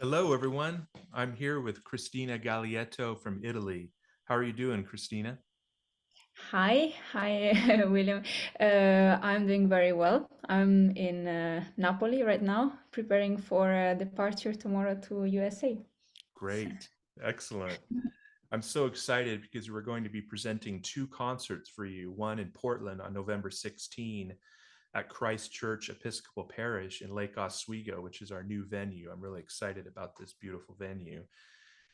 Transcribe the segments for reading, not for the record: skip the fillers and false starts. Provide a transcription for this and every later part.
Hello, everyone. I'm here with Cristina Galietto from Italy. How are you doing, Cristina? Hi, William. I'm doing very well. I'm in Napoli right now, preparing for departure tomorrow to USA. So, Great. Excellent. I'm so excited because we're going to be presenting two concerts for you, one in Portland on November 16 at Christ Church Episcopal Parish in Lake Oswego, which is our new venue. I'm really excited about this beautiful venue.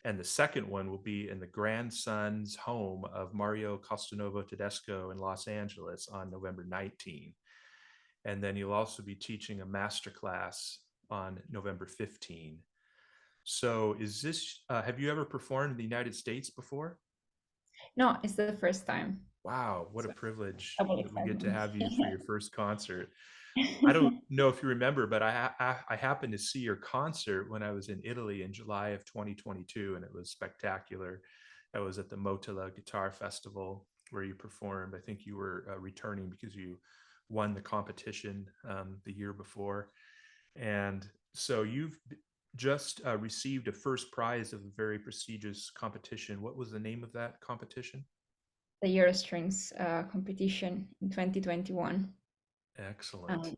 And the second one will be in the grandson's home of Mario Costanovo Tedesco in Los Angeles on November 19. And then you'll also be teaching a master class on November 15. So have you ever performed in the United States before? no, it's the first time. Wow, what a So, privilege double that we get to excitement. have you for your first concert. I don't know if you remember, but I happened to see your concert when I was in Italy in July of 2022, and it was spectacular. I was at the Motala Guitar Festival where you performed. I think you were returning because you won the competition the year before, and so you've just received a first prize of a very prestigious competition. What was the name of that competition? The Eurostrings competition in 2021. Excellent. Um,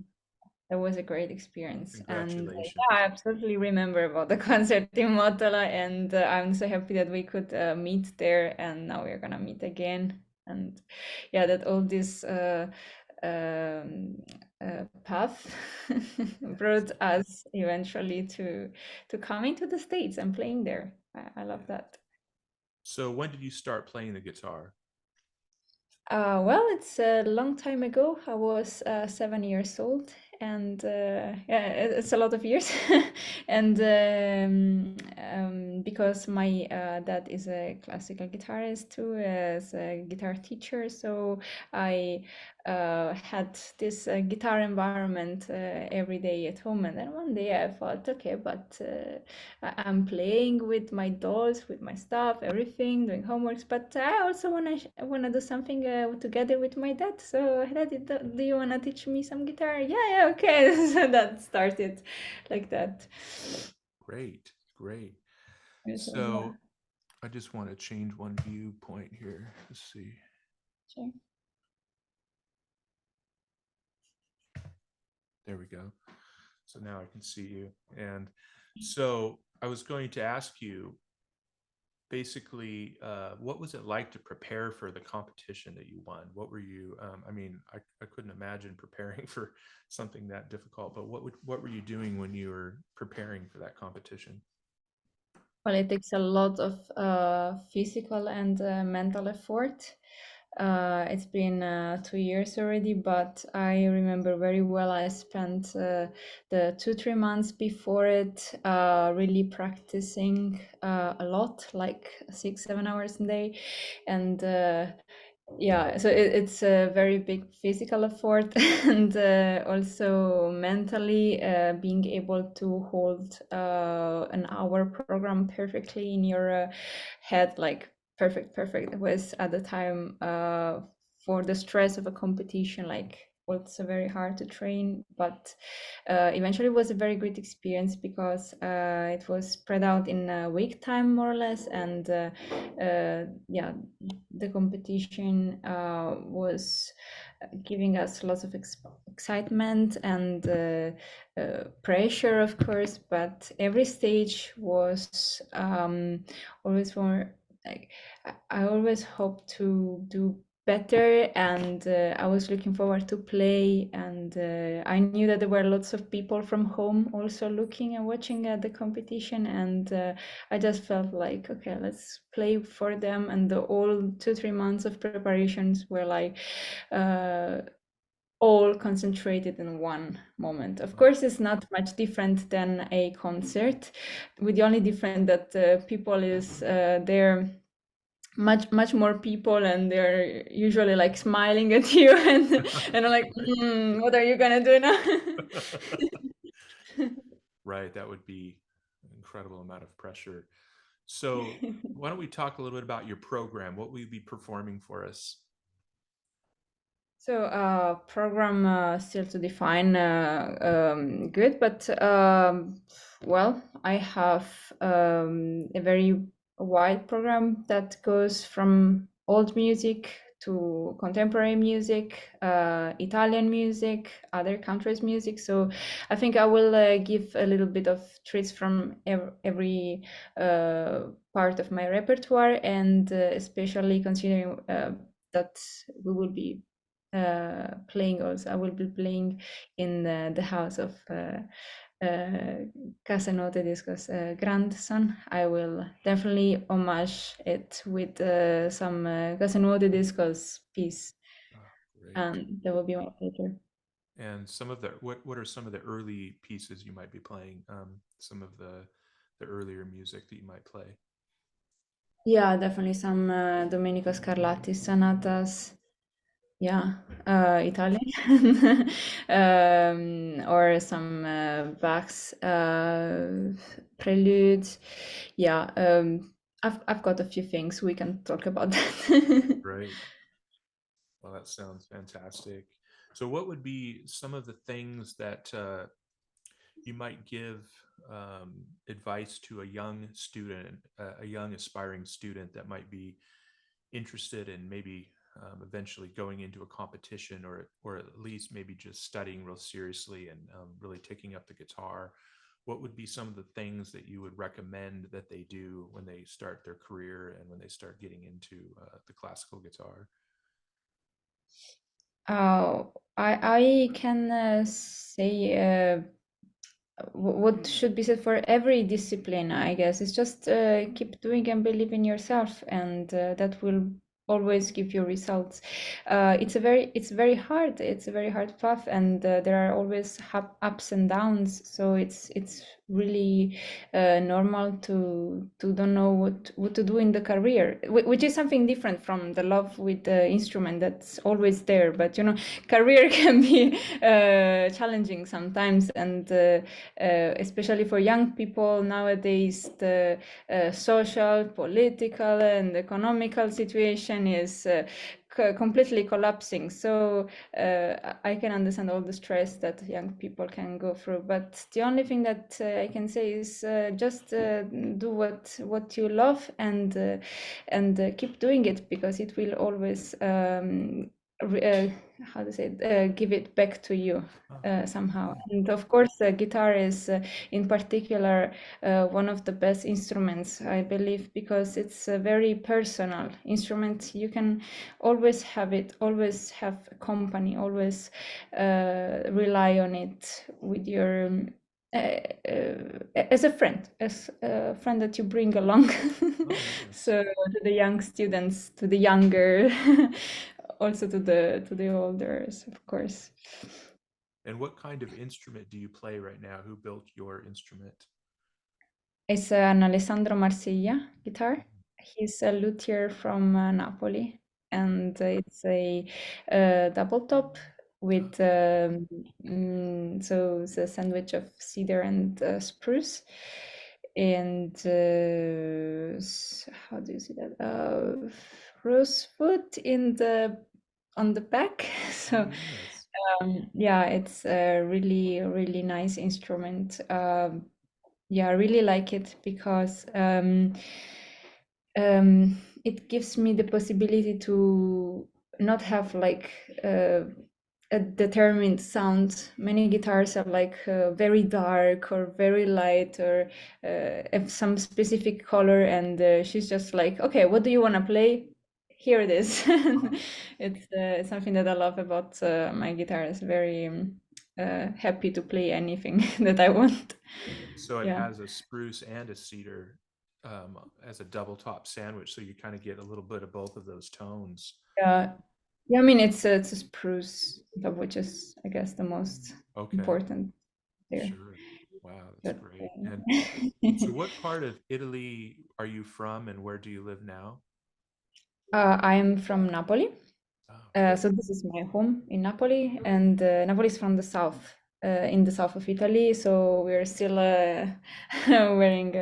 that was a great experience, and yeah, I Congratulations. absolutely remember about the concert in Motala, and I'm so happy that we could meet there, and now we're gonna meet again, and yeah, that all this um, path brought Excellent. us eventually to coming to the States and playing there. I love Yeah. that. So when did you start playing the guitar? Well, it's a long time ago. I was 7 years old, and yeah, it's a lot of years. And because my dad is a classical guitarist too, as a guitar teacher, so I had this guitar environment every day at home. And then one day I thought, okay, but I'm playing with my dolls, with my stuff, everything, doing homeworks. But I also wanna do something together with my dad. So, Daddy, do you wanna teach me some guitar? Yeah, yeah, okay. So that started like that. Great, great. So yeah, So I just want to change one viewpoint here. Let's see. sure. There we go. So now I can see you. And so I was going to ask you basically, what was it like to prepare for the competition that you won? What were you, I couldn't imagine preparing for something that difficult, but what were you doing when you were preparing for that competition? Well, it takes a lot of physical and mental effort. It's been 2 years already, but I remember very well I spent the 2, 3 months before it really practicing a lot, like 6, 7 hours a day. And yeah, so it's a very big physical effort and also mentally being able to hold an hour program perfectly in your head, like perfect. It was at the time for the stress of a competition, like also very hard to train, but eventually it was a very great experience because it was spread out in a week time more or less, and yeah, the competition was giving us lots of excitement and pressure, of course, but every stage was always more like I always hope to do better, and I was looking forward to play, and I knew that there were lots of people from home also looking and watching at the competition, and I just felt like, okay, let's play for them. And the all 2, 3 months of preparations were like uh, all concentrated in one moment. Of course, it's not much different than a concert, with the only difference that people is there, much more people, and they're usually like smiling at you and I'm like, what are you gonna do now? Right, that would be an incredible amount of pressure. So why don't we talk a little bit about your program? What will you be performing for us? So, program still to define, good, but well, I have a very wide program that goes from old music to contemporary music, Italian music, other countries' music. So, I think I will give a little bit of treats from every part of my repertoire, and especially considering that we will be playing also. I will be playing in the house of Casanote Disco's grandson. I will definitely homage it with some Casanote Disco's piece, Oh, great. and that will be my pleasure. And some of the what are some of the early pieces you might be playing? Some of the earlier music that you might play. Yeah, definitely some Domenico Scarlatti sonatas. Yeah, Italian, or some Bach's preludes. Yeah, I've got a few things we can talk about that. Right. Well, that sounds fantastic. So, what would be some of the things that you might give advice to a young student, a young aspiring student that might be interested in maybe eventually going into a competition, or at least maybe just studying real seriously and really taking up the guitar? What would be some of the things that you would recommend that they do when they start their career and when they start getting into the classical guitar? I can say what should be said for every discipline, I guess. It's just keep doing and believe in yourself, and that will always give you results. It's very hard. It's a very hard path, and there are always ups and downs. So it's really normal to don't know what to do in the career, which is something different from the love with the instrument that's always there. But career can be challenging sometimes, and especially for young people nowadays, the social, political, and economical situation is completely collapsing. So I can understand all the stress that young people can go through. But the only thing that I can say is just do what you love, and keep doing it, because it will always how to say it, give it back to you Oh, somehow. great. And of course, guitar is in particular one of the best instruments, I believe, because it's a very personal instrument. You can always have it, always have company, always rely on it with your as a friend that you bring along. Oh, nice. So to the young students, to the younger, also to the olders, of course. And what kind of instrument do you play right now? Who built your instrument? It's an Alessandro Marsiglia guitar. He's a luthier from Napoli, and it's a double top with so it's a sandwich of cedar and spruce, and how do you see that? Rosewood in the on the back. Oh, So yes. yeah, it's a really really nice instrument. Yeah, I really like it because it gives me the possibility to not have like a determined sound. Many guitars are like very dark or very light, or have some specific color, and she's just like, okay, what do you want to play? Here it is. Oh, It's something that I love about my guitar. It's very happy to play anything that I want. so it Yeah. has a spruce and a cedar as a double top sandwich, so you kind of get a little bit of both of those tones. Yeah, yeah. I mean, it's a spruce, which is, I guess, the most Okay, important there. sure. Wow, that's But great. And so, what part of Italy are you from, and where do you live now? I'm from Napoli. Oh, great. So this is my home in Napoli, and Napoli is from the south, in the south of Italy. So we're still wearing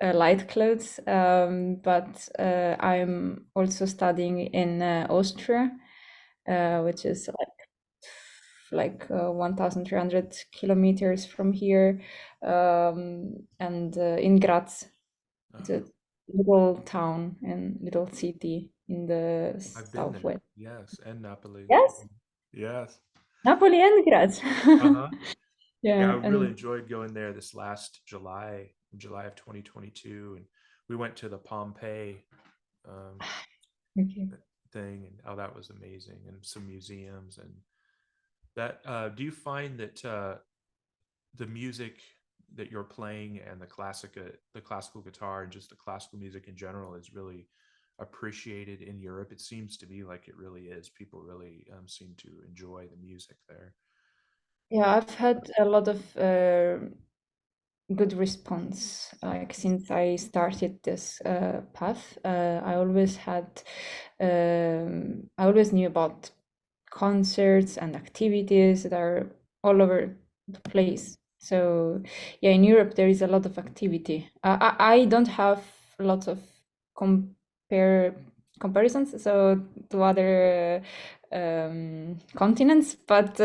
light clothes, but I'm also studying in Austria, which is like 1,300 kilometers from here, and in Graz. It's a Oh, little town and little city in the I've been there. southwest. Yes, and Napoli. Yes, Yes. Napoli and Graz. Uh-huh. Yeah, I Yeah, really and enjoyed going there this last July, July of 2022, and we went to the Pompeii um, okay. thing, and oh, that was amazing, and some museums and that. Do you find that the music that you're playing and the classical guitar and just the classical music in general is really appreciated in Europe? It seems to be like it really is. People really seem to enjoy the music there. Yeah, I've had a lot of good response. Like since I started this path, I always knew about concerts and activities that are all over the place. So yeah, in Europe there is a lot of activity. I don't have lots of compare comparisons so to other continents, but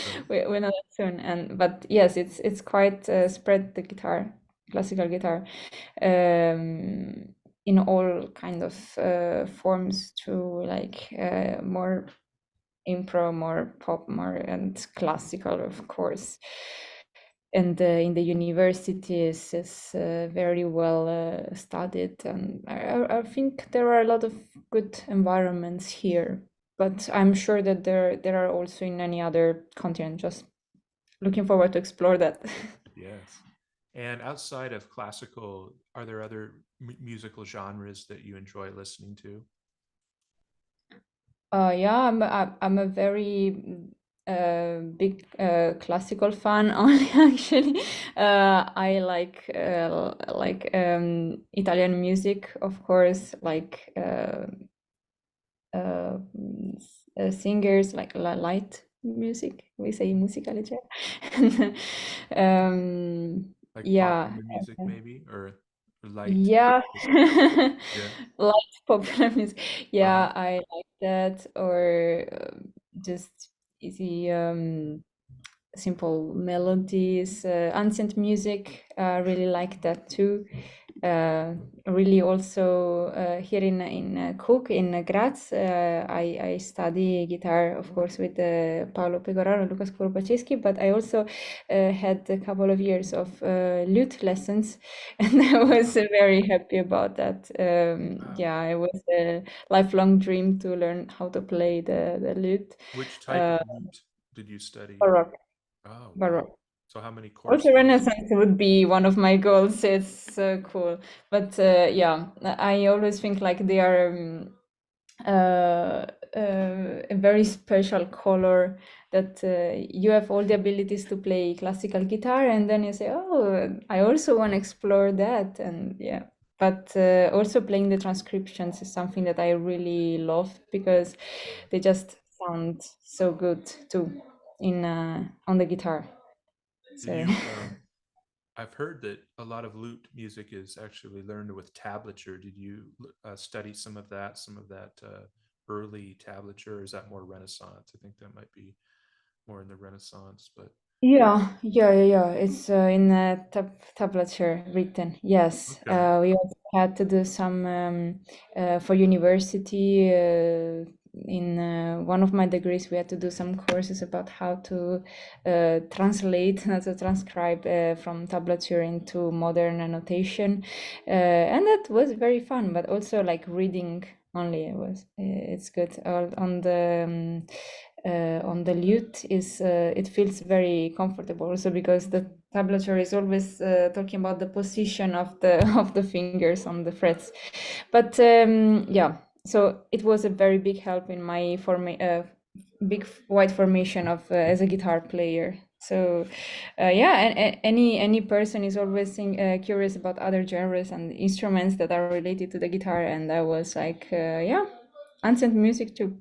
Right. we know that soon. And but yes, it's quite spread the guitar, classical guitar, in all kind of forms to like more impro, more pop, more and classical, of course. And in the universities is very well studied, and I think there are a lot of good environments here. But I'm sure that there are also in any other continent. Just looking forward to explore that. Yes. And outside of classical, are there other musical genres that you enjoy listening to? Yeah, I'm a very big classical fan only actually. I like Italian music, of course, like singers like light music. We say musica leggera. Like Yeah, popular music, maybe, or light? yeah, Just yeah. light popular music. Uh-huh. Yeah, I like that. Or just easy, simple melodies, ancient music. Really like that too. Uh, Really also here in Cook in Graz, I study guitar, of course, with Paolo Pecoraro and Lucas Kuropaceschi, but I also had a couple of years of lute lessons, and I was Ah, very happy about that. wow. Yeah, it was a lifelong dream to learn how to play the lute. Which type Uh, of lute did you study? Baroque, Oh, wow. Baroque. So how many Also, courses? Renaissance would be one of my goals. It's so cool. But yeah, I always think like they are a very special color that you have all the abilities to play classical guitar, and then you say, "Oh, I also want to explore that." And yeah, but also playing the transcriptions is something that I really love because they just sound so good too in on the guitar. Did So. you I've heard that a lot of lute music is actually learned with tablature. Did you study some of that early tablature, or is that more Renaissance? I think that might be more in the Renaissance, but Yeah. It's in tablature written. Yes, okay. we also had to do some for university. In one of my degrees, we had to do some courses about how to translate, not to transcribe from tablature into modern annotation, and that was very fun. But also like reading only, it's good. On the lute is it feels very comfortable also because the tablature is always talking about the position of the of the fingers on the frets. But yeah, so it was a very big help in my big wide formation of as a guitar player. So yeah, and any person is always curious about other genres and instruments that are related to the guitar, and I was like yeah, ancient music too.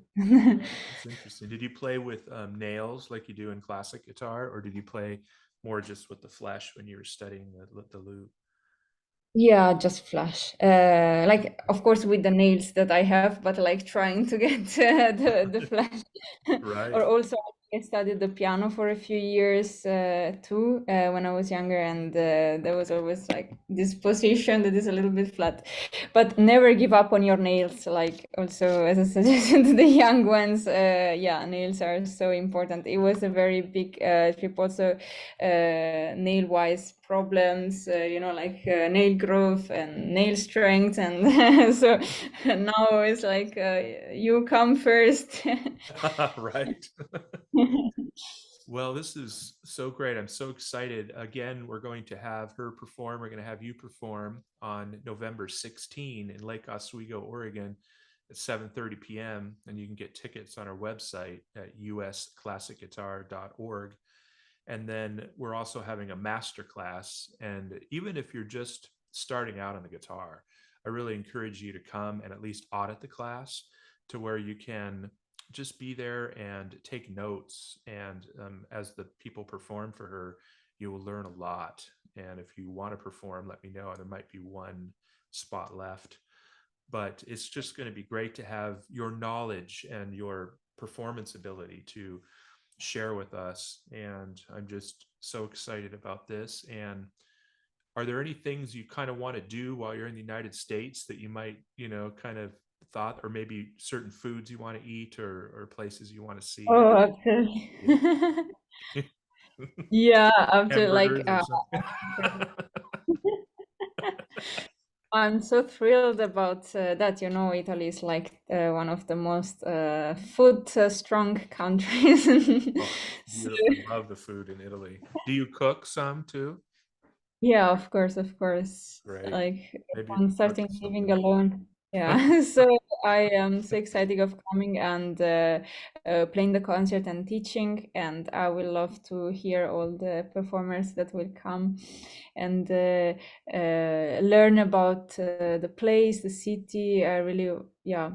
That's interesting. Did you play with nails like you do in classic guitar, or did you play more just with the flesh when you were studying the lute? Yeah, just flash. Like, of course, with the nails that I have, but like trying to get the flash. Or Right. also, I studied the piano for a few years too when I was younger, and there was always like this position that is a little bit flat. But never give up on your nails. Like, also, as a suggestion to the young ones, yeah, nails are so important. It was a very big trip also, nail-wise problems, like nail growth and nail strength, and so now it's like you come first. Right. Well, this is so great. I'm so excited. Again, we're going to have her perform. We're going to have you perform on November 16 in Lake Oswego, Oregon at 7:30 p.m. And you can get tickets on our website at usclassicguitar.org. And then we're also having a master class. And even if you're just starting out on the guitar, I really encourage you to come and at least audit the class to where you can just be there and take notes. And as the people perform for her, you will learn a lot. And if you want to perform, let me know. There might be one spot left, but it's just going to be great to have your knowledge and your performance ability to share with us. And I'm just so excited about this. And are there any things you kind of want to do while you're in the United States that you might, kind of thought, or maybe certain foods you want to eat, or places you want to see, or Oh, absolutely. yeah, Yeah, absolutely. Like, hamburgers or something? I'm so thrilled about that. Italy is like one of the most food strong countries. Oh, it's So, beautiful. I love the food in Italy. Do you cook some too? yeah, of course, of course. Great. Like, Maybe you I'm can cook starting us living something. alone. Yeah, so I am so excited of coming and playing the concert and teaching, and I will love to hear all the performers that will come and learn about the place, the city. I really, yeah,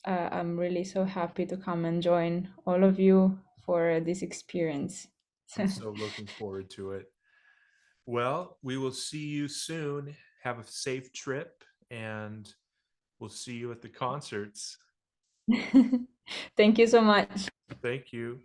I'm really so happy to come and join all of you for this experience. I'm so looking forward to it. Well, we will see you soon. Have a safe trip, and we'll see you at the concerts. Thank you so much. Thank you.